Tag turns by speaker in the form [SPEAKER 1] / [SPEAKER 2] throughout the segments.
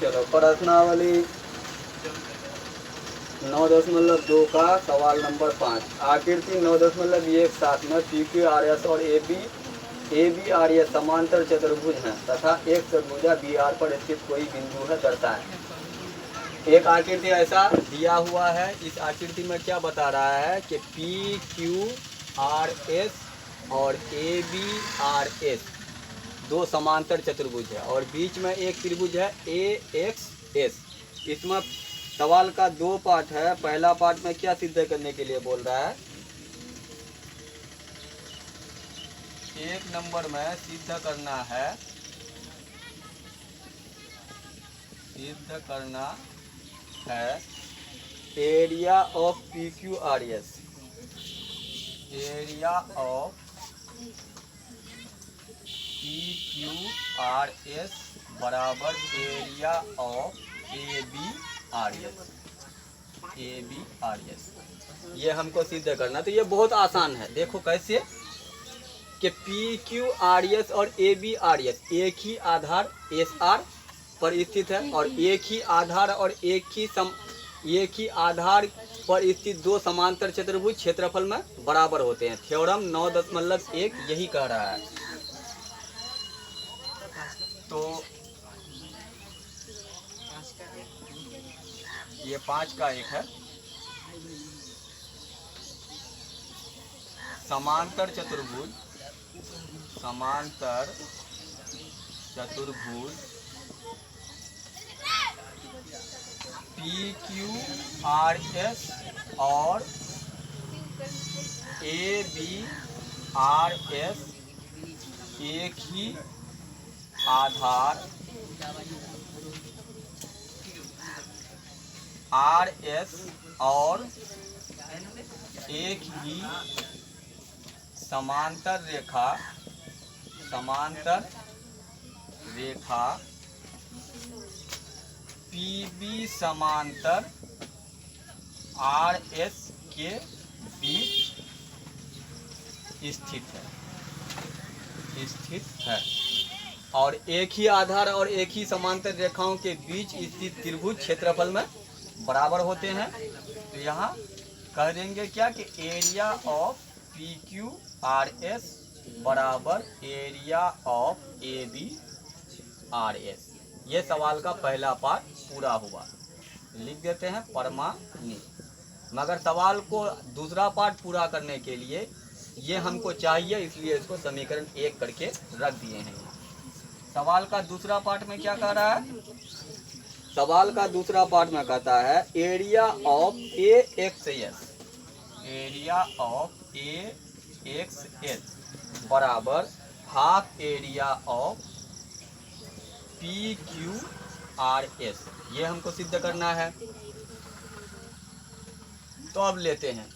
[SPEAKER 1] चलो प्रश्नावली 9.2 का सवाल नंबर 5। आकृति 9.1 में पी क्यू आर एस और ए बी आर एस समांतर चतुर्भुज हैं तथा एक चतुर्भुजा बी आर पर स्थित कोई बिंदु है दर्शाएं। एक आकृति ऐसा दिया हुआ है, इस आकृति में क्या बता रहा है कि पी क्यू आर एस और ए बी आर एस दो समांतर चतुर्भुज है और बीच में एक त्रिभुज है ए एक्स एस। इसमें सवाल का दो पार्ट है। पहला पार्ट में क्या सिद्ध करने के लिए बोल रहा है, एक नंबर में सिद्ध करना है area of P Q R S, area of P Q R S बराबर area of A B R S, ये हमको सिद्ध करना। तो ये बहुत आसान है, देखो कैसे कि पी क्यू आर एस और ए बी आर एस एक ही आधार एस आर पर स्थित है और एक ही आधार और एक ही आधार पर स्थित दो समांतर चतुर्भुज क्षेत्रफल में बराबर होते हैं। थ्योरम 9.1 यही कह रहा है। तो ये 5 का एक है, समांतर चतुर्भुज पी क्यू आर एस और ए बी आर एस एक ही आधार आर एस और एक ही समांतर रेखा पी बी समांतर आर एस के बीच स्थित है और एक ही आधार और एक ही समांतर रेखाओं के बीच स्थित त्रिभुज क्षेत्रफल में बराबर होते हैं। तो यहाँ कह देंगे क्या कि area of P Q R S बराबर area of A B R S. ये सवाल का पहला पार्ट पूरा हुआ, लिख देते हैं प्रमाणित। मगर सवाल को दूसरा पार्ट पूरा करने के लिए ये हमको चाहिए, इसलिए इसको समीकरण 1 करके रख दिए हैं। सवाल का दूसरा पार्ट में क्या कह रहा है, सवाल का दूसरा पार्ट में कहता है area of A X S, area of A X S बराबर half area of P Q R S. ये हमको सिद्ध करना है। तो अब लेते हैं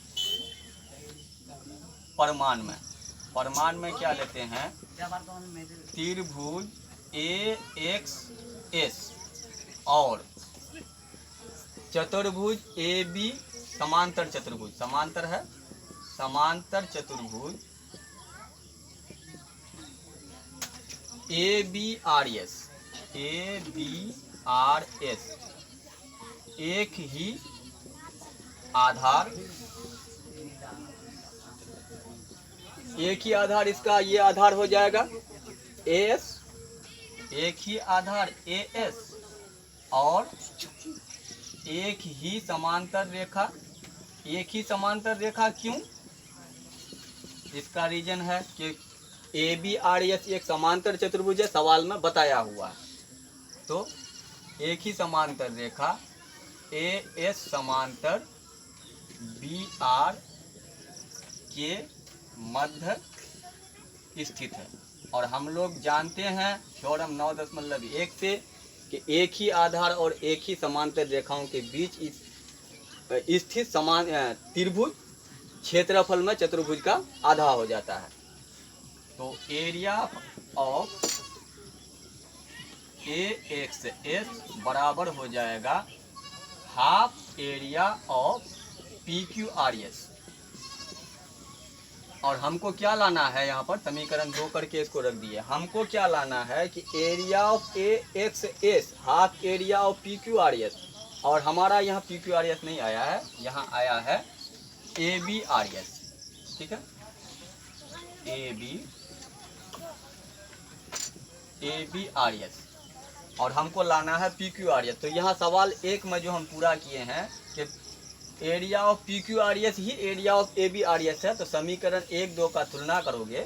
[SPEAKER 1] परमाण में क्या लेते हैं, त्रिभुज ए एक्स एस और चतुर्भुज ए बी समांतर चतुर्भुज, समांतर है, समांतर चतुर्भुज A B R S, A B R S एक ही आधार, इसका ये आधार हो जाएगा एस, एक ही आधार ए एस और एक ही समांतर रेखा। एक ही समांतर रेखा क्यों, इसका रीजन है कि ए बी आर एस एक समांतर चतुर्भुज है, सवाल में बताया हुआ है। तो एक ही समांतर रेखा ए एस समांतर बी आर के मध्य स्थित है। और हम लोग जानते हैं थ्योरम 9.1 से कि एक ही आधार और एक ही समांतर रेखाओं के बीच स्थित समान त्रिभुज क्षेत्रफल में चतुर्भुज का आधा हो जाता है। तो area of A X S बराबर हो जाएगा half area of P Q R S. और हमको क्या लाना है, यहाँ पर समीकरण 2 करके इसको रख दिए। हमको क्या लाना है कि area of A X S half area of P Q R S, और हमारा यहाँ पी क्यू आर एस नहीं आया है, यहाँ आया है ए बी आर एस। ठीक है, ए बी आर एस, और हमको लाना है पी क्यू आर एस। तो यहाँ सवाल 1 में जो हम पूरा किए हैं कि area of P Q R S ही area of A B R S है, तो समीकरण 1 2 का तुलना करोगे,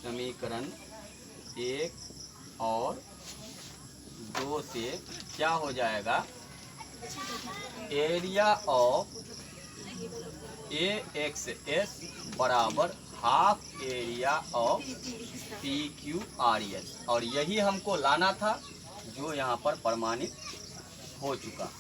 [SPEAKER 1] समीकरण 1 और 2 से क्या हो जाएगा, area of A X S बराबर half area of P Q R S, और यही हमको लाना था जो यहाँ पर प्रमाणित हो चुका।